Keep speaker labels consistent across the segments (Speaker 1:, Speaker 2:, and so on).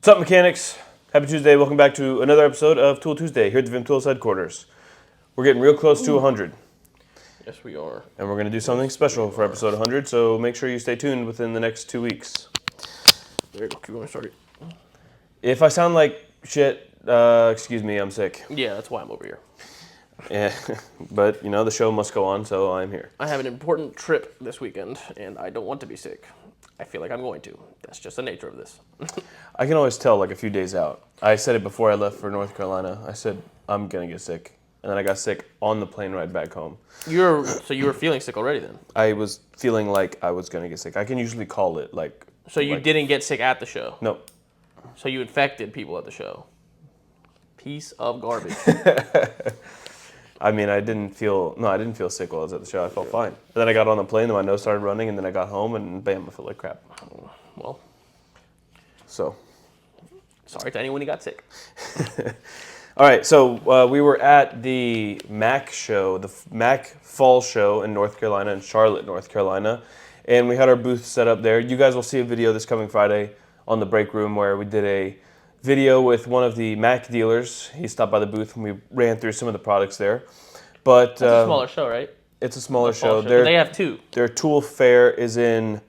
Speaker 1: What's up, mechanics? Happy Tuesday. Welcome back to another episode of Tool Tuesday here at the VIM Tools headquarters. We're getting real close to 100.
Speaker 2: Yes, we are.
Speaker 1: And we're going to do something special for episode 100, so make sure you stay tuned within the next 2 weeks.
Speaker 2: There you go. Keep going. Start it.
Speaker 1: If I sound like shit, excuse me, I'm sick.
Speaker 2: Yeah, that's why I'm over here.
Speaker 1: Yeah, but, you know, the show must go on, so I'm here.
Speaker 2: I have an important trip this weekend, and I don't want to be sick. I feel like I'm going to. That's just the nature of this.
Speaker 1: I can always tell, like, a few days out. I said it before I left for North Carolina. I said, I'm going to get sick. And then I got sick on the plane ride back home.
Speaker 2: So you were feeling sick already then?
Speaker 1: I was feeling like I was going to get sick. I can usually call it, like...
Speaker 2: So you didn't get sick at the show?
Speaker 1: No.
Speaker 2: So you infected people at the show? Piece of garbage.
Speaker 1: I mean, I didn't feel sick while I was at the show. I felt fine. And then I got on the plane, and my nose started running, and then I got home, and bam, I felt like crap.
Speaker 2: Well.
Speaker 1: So.
Speaker 2: Sorry to anyone who got sick.
Speaker 1: All right, so we were at the Mac show, the Mac Fall Show in North Carolina, in Charlotte, North Carolina. And we had our booth set up there. You guys will see a video this coming Friday on the break room where we did a video with one of the Mac dealers. He stopped by the booth and we ran through some of the products there. But
Speaker 2: it's a smaller show, right?
Speaker 1: It's a smaller show.
Speaker 2: They have two.
Speaker 1: Their tool fair is in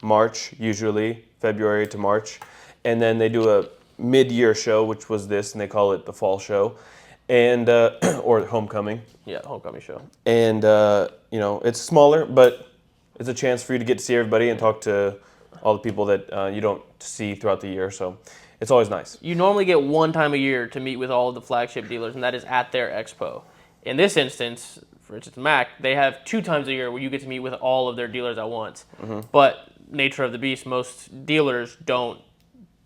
Speaker 1: March, usually, February to March. And then they do a mid-year show, which was this, and they call it the Fall Show, and or Homecoming.
Speaker 2: Yeah, Homecoming show.
Speaker 1: And, you know, it's smaller, but it's a chance for you to get to see everybody and talk to all the people that you don't see throughout the year. So it's always nice.
Speaker 2: You normally get one time a year to meet with all of the flagship dealers, and that is at their expo. In this instance, for instance, Mac, they have 2 times a year where you get to meet with all of their dealers at once. Mm-hmm. But nature of the beast, most dealers don't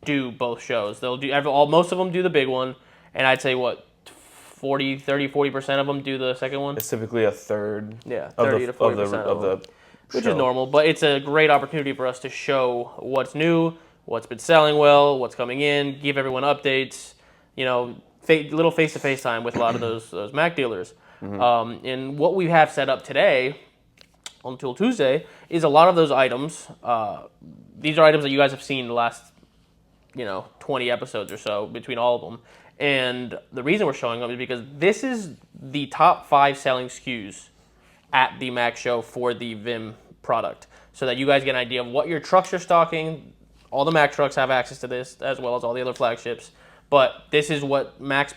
Speaker 2: do both shows. They'll do most of them do the big one, and I'd say 40% of them do the second one.
Speaker 1: It's typically a third.
Speaker 2: Yeah, 30 to 40%
Speaker 1: of the
Speaker 2: which
Speaker 1: show.
Speaker 2: Is normal, but it's a great opportunity for us to show what's new, what's been selling well, what's coming in, give everyone updates, you know, little face-to-face time with a lot of those Mac dealers. Mm-hmm. And what we have set up today on Tool Tuesday is a lot of those items. These are items that you guys have seen the last 20 episodes or so between all of them. And the reason we're showing them is because this is the top 5 selling SKUs at the Mac show for the VIM product, so that you guys get an idea of what your trucks are stocking. All the Mac trucks have access to this, as well as all the other flagships. But this is what Mac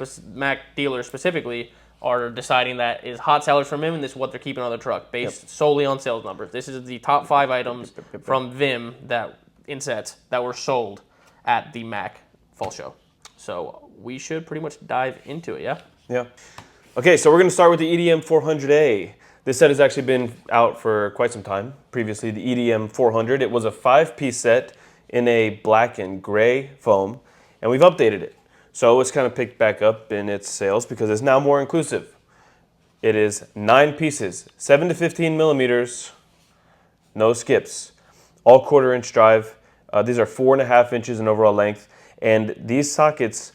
Speaker 2: dealers specifically are deciding that is hot sellers from VIM, and this is what they're keeping on the truck, based solely on sales numbers. This is the top 5 items from VIM in sets that were sold at the Mac Fall Show. So we should pretty much dive into it, yeah?
Speaker 1: Yeah. Okay, so we're going to start with the EDM 400A. This set has actually been out for quite some time. Previously, the EDM 400, it was a 5-piece set in a black and gray foam, and we've updated it. So it's kind of picked back up in its sales because it's now more inclusive. It is 9 pieces, 7 to 15 millimeters, no skips, all 1/4-inch drive. These are 4.5 inches in overall length, and these sockets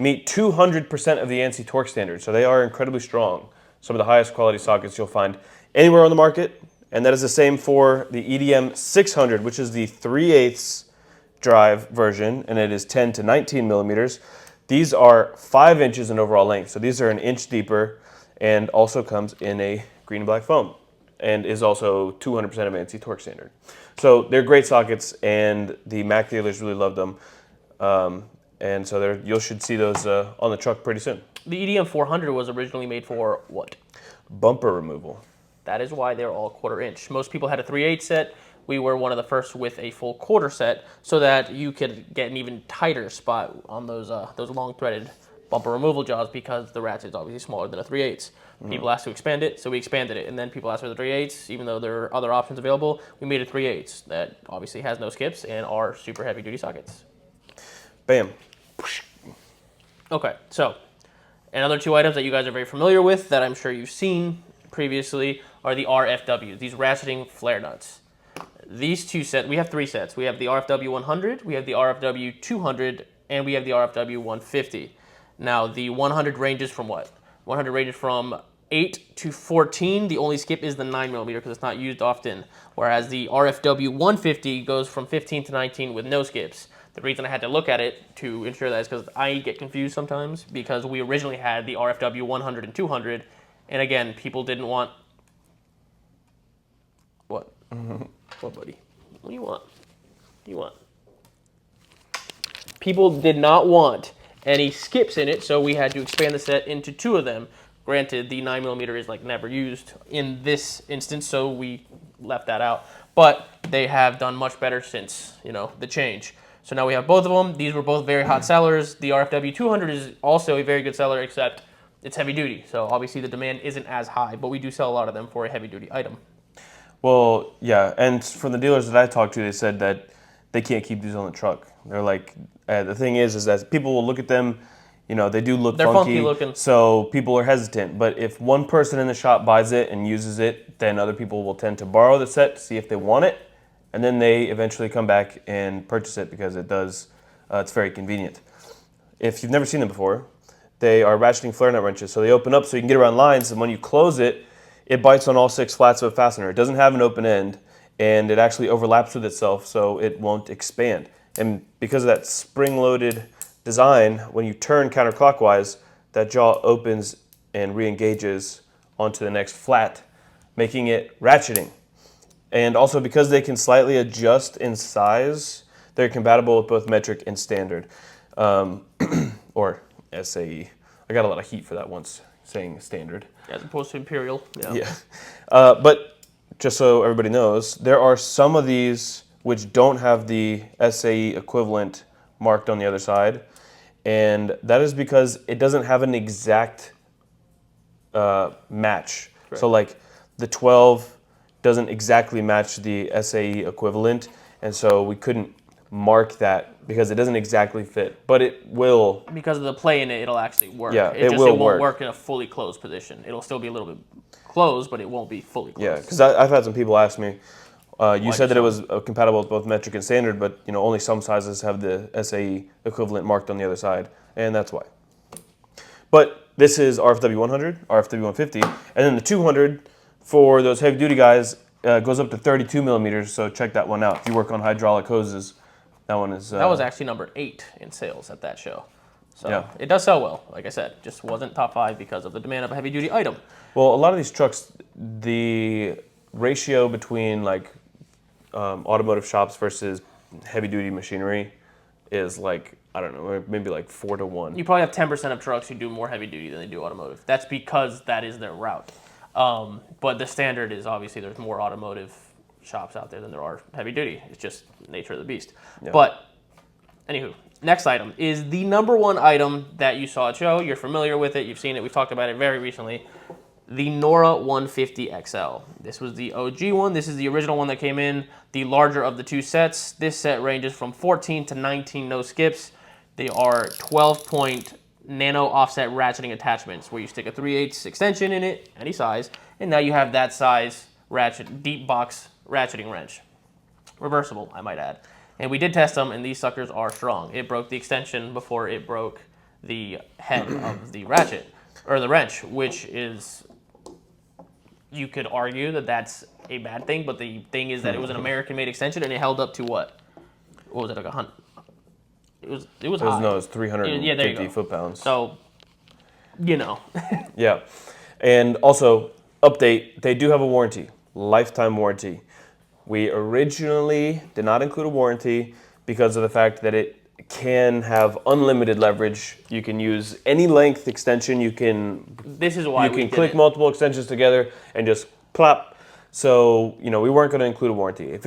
Speaker 1: meet 200% of the ANSI torque standard, so they are incredibly strong. Some of the highest quality sockets you'll find anywhere on the market, and that is the same for the EDM 600, which is the 3/8 drive version, and it is 10 to 19 millimeters. These are 5 inches in overall length, so these are an inch deeper, and also comes in a green and black foam, and is also 200% of ANSI torque standard. So they're great sockets, and the Mac dealers really love them. And so you should see those on the truck pretty soon.
Speaker 2: The EDM 400 was originally made for what?
Speaker 1: Bumper removal.
Speaker 2: That is why they're all 1/4-inch. Most people had a 3/8 set. We were one of the first with a full 1/4 set, so that you could get an even tighter spot on those long threaded bumper removal jobs, because the ratchet is obviously smaller than a 3/8. People asked to expand it, so we expanded it. And then people asked for the 3/8, even though there are other options available. We made a 3/8 that obviously has no skips and are super heavy duty sockets.
Speaker 1: Bam.
Speaker 2: Okay, so another 2 items that you guys are very familiar with that I'm sure you've seen previously are the RFWs, these ratcheting flare nuts. These 2 sets, we have 3 sets. We have the RFW 100, we have the RFW 200, and we have the RFW 150. Now, the 100 ranges from what? 100 ranges from 8 to 14. The only skip is the 9mm because it's not used often. Whereas the RFW 150 goes from 15 to 19 with no skips. The reason I had to look at it to ensure that is because I get confused sometimes because we originally had the RFW 100 and 200, and again, people didn't want... What? What, buddy? What do you want? What do you want? People did not want any skips in it, so we had to expand the set into 2 of them. Granted, the 9mm is like never used in this instance, so we left that out. But they have done much better since, the change. So now we have both of them. These were both very hot sellers. The RFW 200 is also a very good seller, except it's heavy duty. So obviously the demand isn't as high, but we do sell a lot of them for a heavy duty item.
Speaker 1: Well, yeah, and from the dealers that I talked to, they said that they can't keep these on the truck. They're like, the thing is that people will look at them, they do look
Speaker 2: They're funky looking.
Speaker 1: so people are hesitant. But if one person in the shop buys it and uses it, then other people will tend to borrow the set to see if they want it, and then they eventually come back and purchase it because it's very convenient. If you've never seen them before, they are ratcheting flare nut wrenches. So they open up so you can get around lines, and when you close it, it bites on all 6 flats of a fastener. It doesn't have an open end, and it actually overlaps with itself, so it won't expand. And because of that spring-loaded design, when you turn counterclockwise, that jaw opens and re-engages onto the next flat, making it ratcheting. And also because they can slightly adjust in size, they're compatible with both metric and standard, or SAE. I got a lot of heat for that once saying standard.
Speaker 2: As opposed to imperial.
Speaker 1: Yeah. But just so everybody knows, there are some of these which don't have the SAE equivalent marked on the other side, and that is because it doesn't have an exact match. Correct. So like the 12 doesn't exactly match the SAE equivalent, and so we couldn't mark that because it doesn't exactly fit, but it will.
Speaker 2: Because of the play in it, it'll actually work.
Speaker 1: Yeah,
Speaker 2: it
Speaker 1: won't
Speaker 2: work in a fully closed position. It'll still be a little bit closed, but it won't be fully closed.
Speaker 1: Yeah, because I've had some people ask me, you said that it was compatible with both metric and standard, but only some sizes have the SAE equivalent marked on the other side, and that's why. But this is RFW 100, RFW 150, and then the 200 for those heavy duty guys goes up to 32 millimeters. So check that one out. If you work on hydraulic hoses, that one is.
Speaker 2: That was actually number 8 in sales at that show. So
Speaker 1: yeah. It
Speaker 2: does sell well. Like I said, just wasn't top 5 because of the demand of a heavy duty item.
Speaker 1: Well, a lot of these trucks, the ratio between like automotive shops versus heavy duty machinery is like, I don't know, maybe like 4 to 1.
Speaker 2: You probably have 10% of trucks who do more heavy duty than they do automotive. That's because that is their route. But the standard is obviously there's more automotive shops out there than there are heavy duty. It's just nature of the beast. Yeah. But anywho, next item is the number 1 item that you saw at show. You're familiar with it. You've seen it. We've talked about it very recently. The Nora 150 XL. This was the OG one. This is the original one that came in, the larger of the 2 sets. This set ranges from 14 to 19 no skips. They are 12-point nano offset ratcheting attachments where you stick a 3/8 extension in it, any size, and now you have that size ratchet deep box ratcheting wrench. Reversible, I might add. And we did test them, and these suckers are strong. It broke the extension before it broke the head of the ratchet, or the wrench, which is, you could argue that that's a bad thing, but the thing is that it was an American-made extension, and it held up to what? What was it, like 100? It was high.
Speaker 1: No, it was 350 foot-pounds.
Speaker 2: So,
Speaker 1: Yeah. And also, update, they do have a warranty, lifetime warranty. We originally did not include a warranty because of the fact that it can have unlimited leverage. You can use any length extension.
Speaker 2: This is why
Speaker 1: you can click multiple extensions together and just plop. So, we weren't going to include a warranty.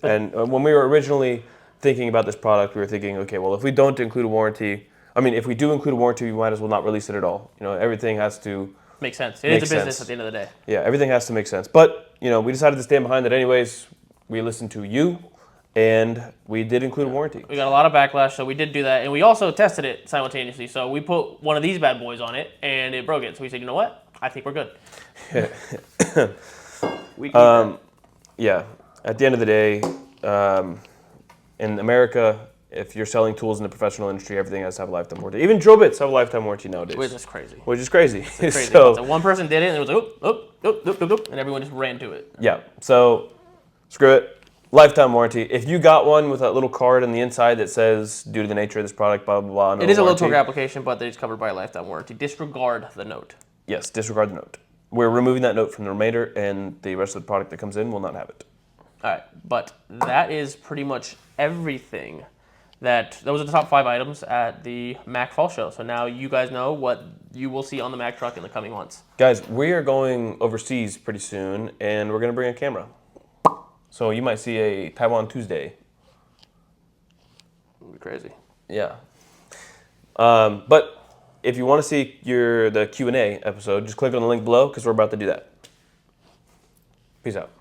Speaker 1: And when we were originally thinking about this product, we were thinking, okay, well, if we don't include a warranty, if we do include a warranty, we might as well not release it at all. Everything has to
Speaker 2: make sense. It is a business at the end of the day.
Speaker 1: Yeah, everything has to make sense. But, we decided to stand behind it anyways. We listened to you, and we did include a warranty.
Speaker 2: We got a lot of backlash, so we did do that. And we also tested it simultaneously. So we put one of these bad boys on it, and it broke it. So we said, you know what? I think we're good.
Speaker 1: Yeah. At the end of the day, in America, if you're selling tools in the professional industry, everything has to have a lifetime warranty. Even drill bits have a lifetime warranty nowadays.
Speaker 2: Which is crazy.
Speaker 1: It's crazy.
Speaker 2: So one person did it, and it was like, oop, and everyone just ran to it.
Speaker 1: Yeah. So screw it. Lifetime warranty. If you got one with that little card on the inside that says, due to the nature of this product, blah, blah, blah, no
Speaker 2: It is a low
Speaker 1: warranty.
Speaker 2: torque application, but it's covered by a lifetime warranty. Disregard the note.
Speaker 1: Yes, disregard the note. We're removing that note from the remainder, and the rest of the product that comes in will not have it.
Speaker 2: All right, but that is pretty much everything. Those are the top 5 items at the Mac Fall Show. So now you guys know what you will see on the Mac truck in the coming months.
Speaker 1: Guys, we are going overseas pretty soon, and we're going to bring a camera. So you might see a Taiwan Tuesday.
Speaker 2: It'll be crazy.
Speaker 1: Yeah. But if you want to see the Q&A episode, just click on the link below because we're about to do that. Peace out.